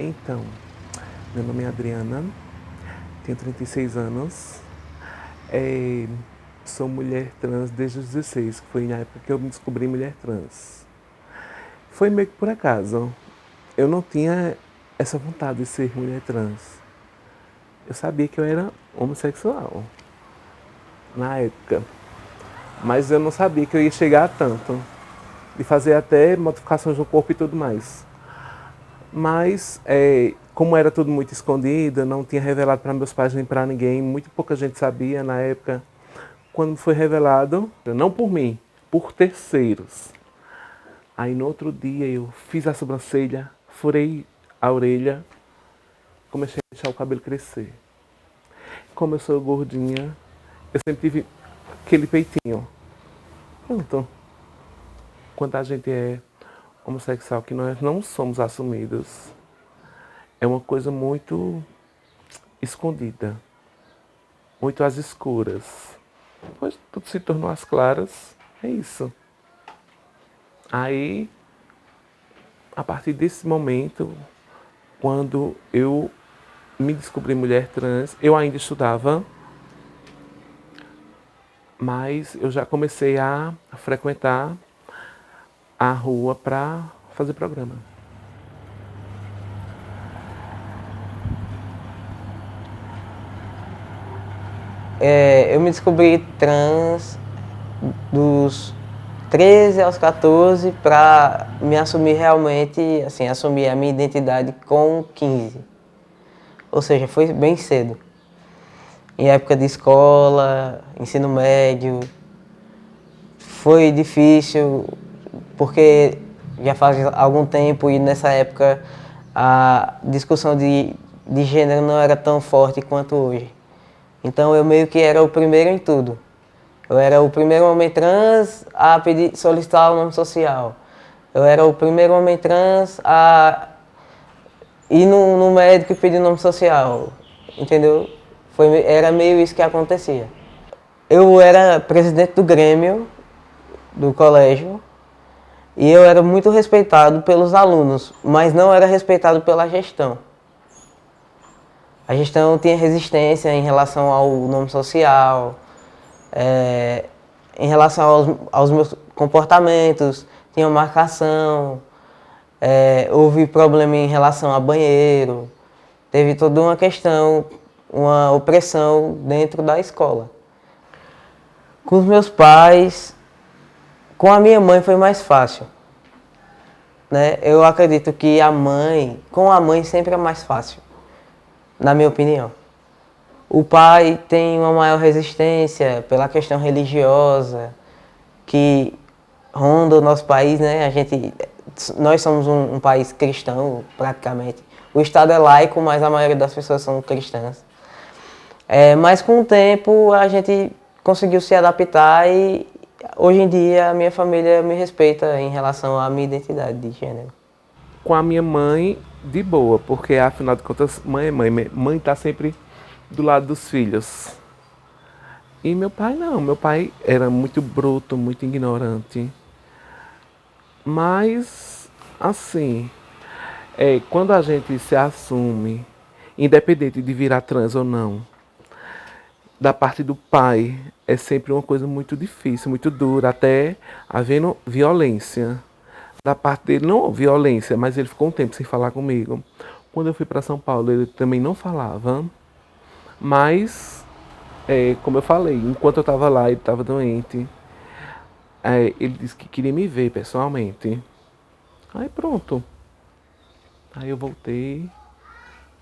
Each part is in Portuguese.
Então, meu nome é Adriana, tenho 36 anos, é, sou mulher trans desde os 16, que foi na época que eu me descobri mulher trans. Foi meio que por acaso. Eu não tinha essa vontade de ser mulher trans. Eu sabia que eu era homossexual na época, mas eu não sabia que eu ia chegar a tanto, de fazer até modificações no corpo e tudo mais. Mas, como era tudo muito escondido, eu não tinha revelado para meus pais nem para ninguém, muito pouca gente sabia na época. Quando foi revelado, não por mim, por terceiros. Aí no outro dia eu fiz a sobrancelha, furei a orelha, comecei a deixar o cabelo crescer. Como eu sou gordinha, eu sempre tive aquele peitinho. Pronto. Quando a gente é homossexual, que nós não somos assumidos, é uma coisa muito escondida, muito às escuras. Depois tudo se tornou às claras, é isso. Aí, a partir desse momento, quando eu me descobri mulher trans, eu ainda estudava, mas eu já comecei a frequentar a rua para fazer programa. Eu me descobri trans dos 13 aos 14 para me assumir realmente, assim, assumir a minha identidade com 15. Ou seja, foi bem cedo. Em época de escola, ensino médio, foi difícil porque já faz algum tempo e nessa época a discussão de gênero não era tão forte quanto hoje. Então eu meio que era o primeiro em tudo. Eu era o primeiro homem trans a pedir, solicitar o nome social. Eu era o primeiro homem trans a ir no médico e pedir nome social. Entendeu? Era meio isso que acontecia. Eu era presidente do Grêmio, do colégio, e eu era muito respeitado pelos alunos, mas não era respeitado pela gestão. A gestão tinha resistência em relação ao nome social, em relação aos meus comportamentos, tinha marcação, houve problema em relação a banheiro, teve toda uma questão, uma opressão dentro da escola. Com os meus pais, com a minha mãe foi mais fácil. Né? Eu acredito que com a mãe sempre é mais fácil, na minha opinião. O pai tem uma maior resistência pela questão religiosa que ronda o nosso país, né? Nós somos um país cristão, praticamente. O Estado é laico, mas a maioria das pessoas são cristãs. Mas com o tempo a gente conseguiu se adaptar e hoje em dia a minha família me respeita em relação à minha identidade de gênero. Com a minha mãe, de boa, porque afinal de contas, mãe é mãe. Mãe tá sempre do lado dos filhos. E meu pai não, meu pai era muito bruto, muito ignorante. Mas, assim, quando a gente se assume, independente de virar trans ou não, da parte do pai é sempre uma coisa muito difícil, muito dura, até havendo violência. Da parte dele, não violência, mas ele ficou um tempo sem falar comigo. Quando eu fui para São Paulo, ele também não falava, mas, como eu falei, enquanto eu estava lá, ele estava doente. Ele disse que queria me ver pessoalmente. Aí pronto. Aí eu voltei.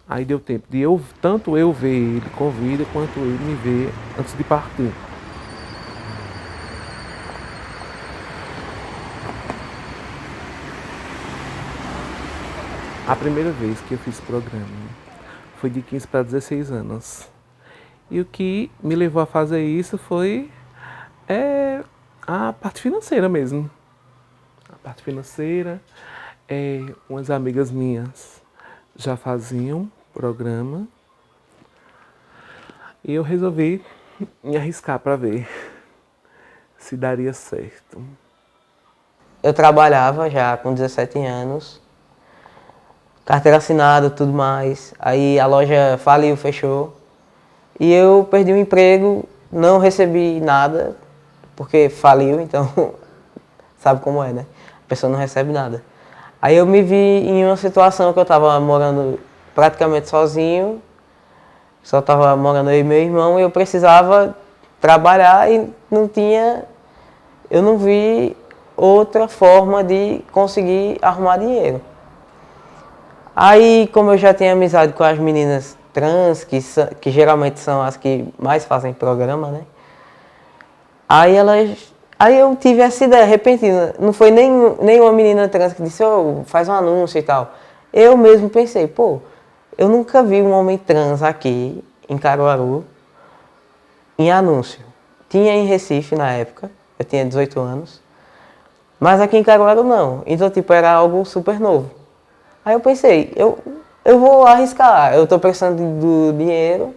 Aí deu tempo de tanto eu ver ele com vida, quanto ele me ver antes de partir. A primeira vez que eu fiz programa foi de 15 para 16 anos. E o que me levou a fazer isso foi a parte financeira mesmo. A parte financeira, umas amigas minhas já faziam programa e eu resolvi me arriscar para ver se daria certo. Eu trabalhava já com 17 anos carteira assinada, tudo mais. Aí a loja faliu, fechou. E eu perdi o emprego, não recebi nada, porque faliu, então sabe como é, né? A pessoa não recebe nada. Aí eu me vi em uma situação que eu estava morando praticamente sozinho, só estava morando eu e meu irmão, e eu precisava trabalhar e eu não vi outra forma de conseguir arrumar dinheiro. Aí, como eu já tenho amizade com as meninas trans, que geralmente são as que mais fazem programa, né? Aí eu tive essa ideia repentina. Não foi nenhuma menina trans que disse, oh, faz um anúncio e tal. Eu mesmo pensei, pô, eu nunca vi um homem trans aqui em Caruaru em anúncio. Tinha em Recife na época, eu tinha 18 anos, mas aqui em Caruaru não. Então, tipo, era algo super novo. Aí eu pensei, eu vou arriscar, eu tô precisando do dinheiro,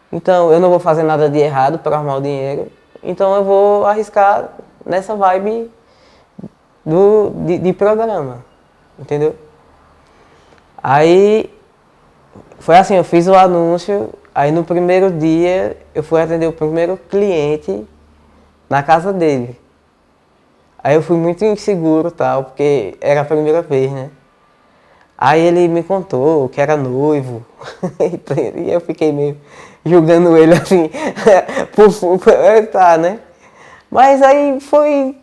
então eu não vou fazer nada de errado para arrumar o dinheiro, então eu vou arriscar nessa vibe de programa, entendeu? Aí foi assim, eu fiz o anúncio, aí no primeiro dia eu fui atender o primeiro cliente na casa dele. Aí eu fui muito inseguro tal, porque era a primeira vez, né? Aí ele me contou que era noivo, e eu fiquei meio julgando ele assim, tá, né? Mas aí foi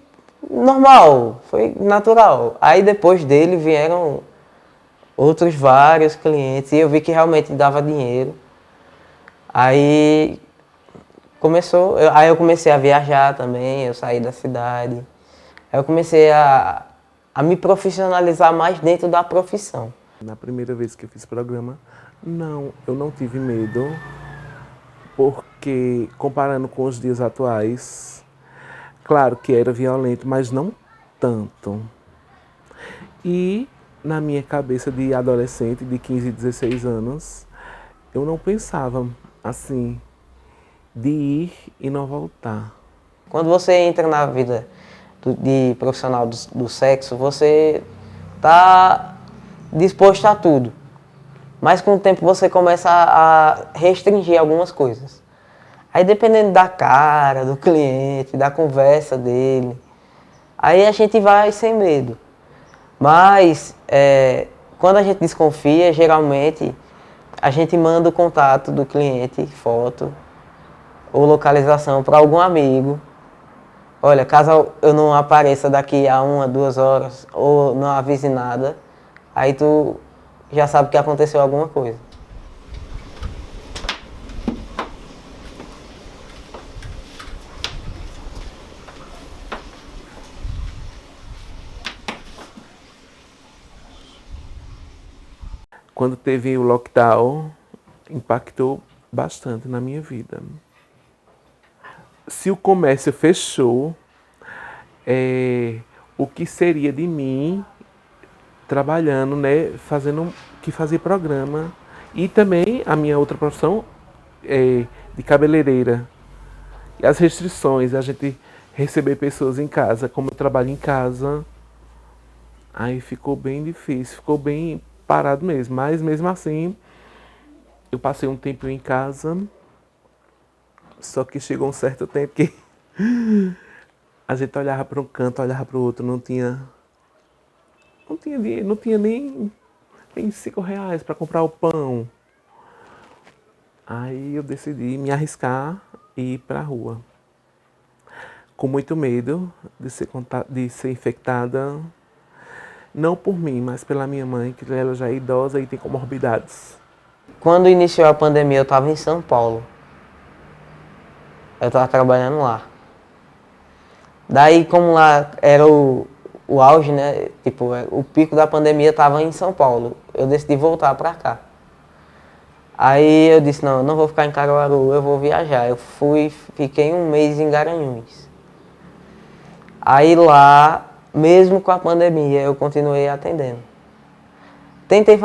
normal, foi natural. Aí depois dele vieram outros vários clientes e eu vi que realmente dava dinheiro. Aí aí eu comecei a viajar também, eu saí da cidade. Aí eu comecei a me profissionalizar mais dentro da profissão. Na primeira vez que eu fiz programa, não, eu não tive medo, porque comparando com os dias atuais, claro que era violento, mas não tanto. E na minha cabeça de adolescente, de 15, 16 anos, eu não pensava assim, de ir e não voltar. Quando você entra na vida de profissional do sexo, você está disposto a tudo. Mas com o tempo você começa a restringir algumas coisas. Aí dependendo da cara, do cliente, da conversa dele, aí a gente vai sem medo. Mas quando a gente desconfia, geralmente a gente manda o contato do cliente, foto ou localização para algum amigo. Olha, caso eu não apareça daqui a 1, 2 horas ou não avise nada, aí tu já sabe que aconteceu alguma coisa. Quando teve o lockdown, impactou bastante na minha vida. Se o comércio fechou, o que seria de mim trabalhando, né, fazer programa, e também a minha outra profissão de cabeleireira. E as restrições, a gente receber pessoas em casa, como eu trabalho em casa, aí ficou bem difícil, ficou bem parado mesmo. Mas mesmo assim, eu passei um tempo em casa, só que chegou um certo tempo que a gente olhava para um canto, olhava para o outro, não tinha dinheiro, não tinha nem R$ 5 para comprar o pão. Aí eu decidi me arriscar e ir para a rua. Com muito medo de ser infectada, não por mim, mas pela minha mãe, que ela já é idosa e tem comorbidades. Quando iniciou a pandemia, eu estava em São Paulo. Eu estava trabalhando lá. Daí, como lá era o auge, né? Tipo, o pico da pandemia estava em São Paulo. Eu decidi voltar para cá. Aí eu disse, não, eu não vou ficar em Caruaru, eu vou viajar. Fiquei um mês em Garanhuns. Aí lá, mesmo com a pandemia, eu continuei atendendo. Tentei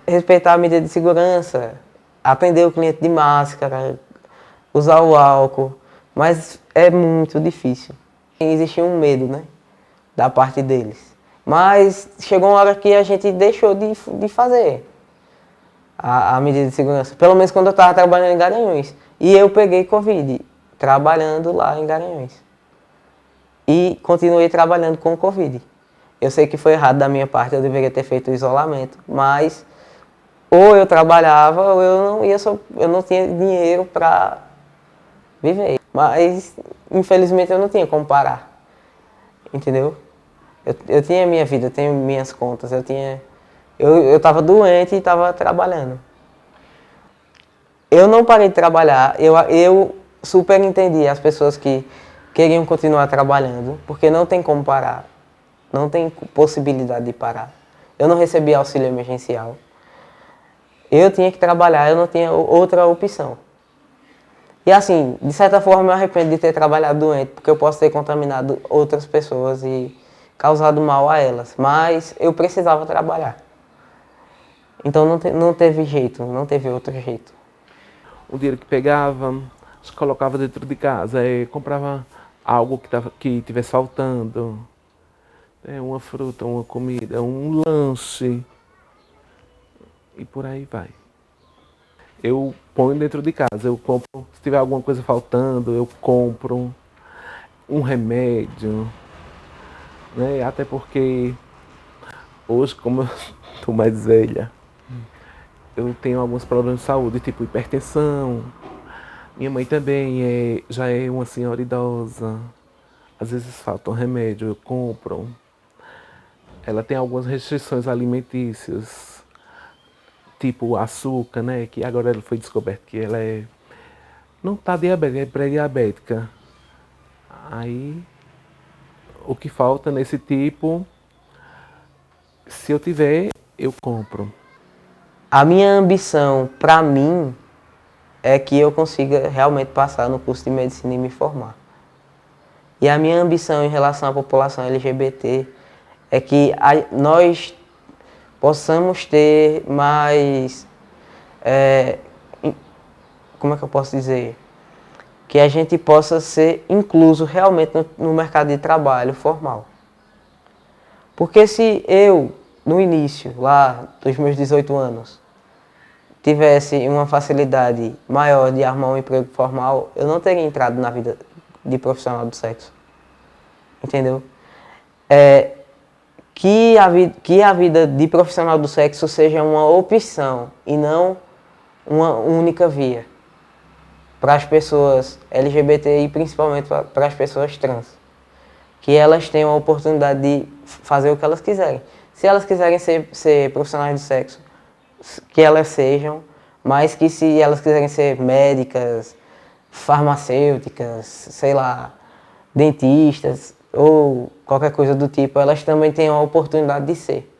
respeitar a medida de segurança, atender o cliente de máscara, usar o álcool, mas é muito difícil. Existia um medo, né, da parte deles. Mas chegou uma hora que a gente deixou de fazer a medida de segurança. Pelo menos quando eu estava trabalhando em Garanhuns. E eu peguei Covid, trabalhando lá em Garanhuns. E continuei trabalhando com Covid. Eu sei que foi errado da minha parte, eu deveria ter feito o isolamento, mas ou eu trabalhava ou eu não tinha dinheiro para viver. Mas, infelizmente, eu não tinha como parar, entendeu? Eu tinha minha vida, eu tenho minhas contas, eu estava doente e estava trabalhando. Eu não parei de trabalhar, eu super entendi as pessoas que queriam continuar trabalhando, porque não tem como parar, não tem possibilidade de parar. Eu não recebia auxílio emergencial. Eu tinha que trabalhar, eu não tinha outra opção. E assim, de certa forma eu me arrependo de ter trabalhado doente, porque eu posso ter contaminado outras pessoas e causado mal a elas. Mas eu precisava trabalhar. Então não teve jeito, não teve outro jeito. O dinheiro que pegava, colocava dentro de casa, comprava algo que tivesse faltando, uma fruta, uma comida, um lanche, e por aí vai. Eu ponho dentro de casa, eu compro, se tiver alguma coisa faltando, eu compro um remédio, né? Até porque hoje, como eu estou mais velha, eu tenho alguns problemas de saúde, tipo hipertensão. Minha mãe também já é uma senhora idosa. Às vezes falta um remédio, eu compro. Ela tem algumas restrições alimentícias, tipo açúcar, né? Que agora ela foi descoberto que ela não está diabética, é pré-diabética. Aí, o que falta nesse tipo, se eu tiver, eu compro. A minha ambição, para mim, é que eu consiga realmente passar no curso de medicina e me formar. E a minha ambição em relação à população LGBT é que nós possamos ter mais, como é que eu posso dizer? Que a gente possa ser incluso realmente no mercado de trabalho formal. Porque se eu, no início, lá dos meus 18 anos, tivesse uma facilidade maior de arrumar um emprego formal, eu não teria entrado na vida de profissional do sexo. Entendeu? Que a vida de profissional do sexo seja uma opção e não uma única via para as pessoas LGBT e principalmente para as pessoas trans. Que elas tenham a oportunidade de fazer o que elas quiserem. Se elas quiserem ser profissionais do sexo, que elas sejam, mas que se elas quiserem ser médicas, farmacêuticas, sei lá, dentistas ou qualquer coisa do tipo, elas também tenham a oportunidade de ser.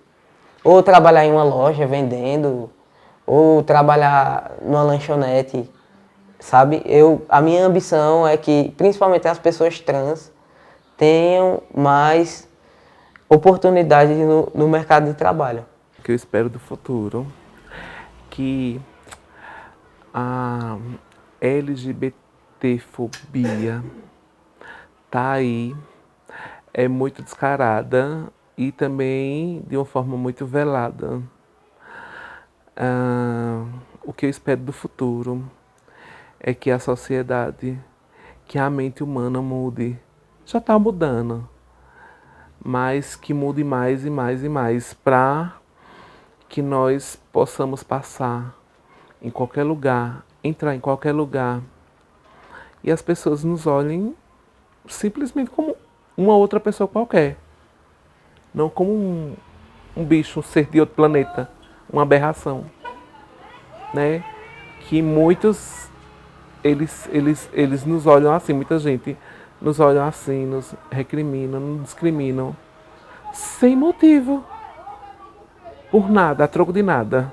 Ou trabalhar em uma loja vendendo, ou trabalhar numa lanchonete, sabe? A minha ambição é que, principalmente as pessoas trans, tenham mais oportunidades no mercado de trabalho. O que eu espero do futuro, que a LGBTfobia tá aí, é muito descarada e também de uma forma muito velada. O que eu espero do futuro é que a sociedade, que a mente humana mude. Já está mudando, mas que mude mais e mais e mais para que nós possamos passar em qualquer lugar, entrar em qualquer lugar e as pessoas nos olhem simplesmente como uma outra pessoa qualquer, não como um bicho, um ser de outro planeta, uma aberração, né? Que muitos eles nos olham assim, muita gente nos olham assim, nos recriminam, nos discriminam sem motivo, por nada, a troco de nada.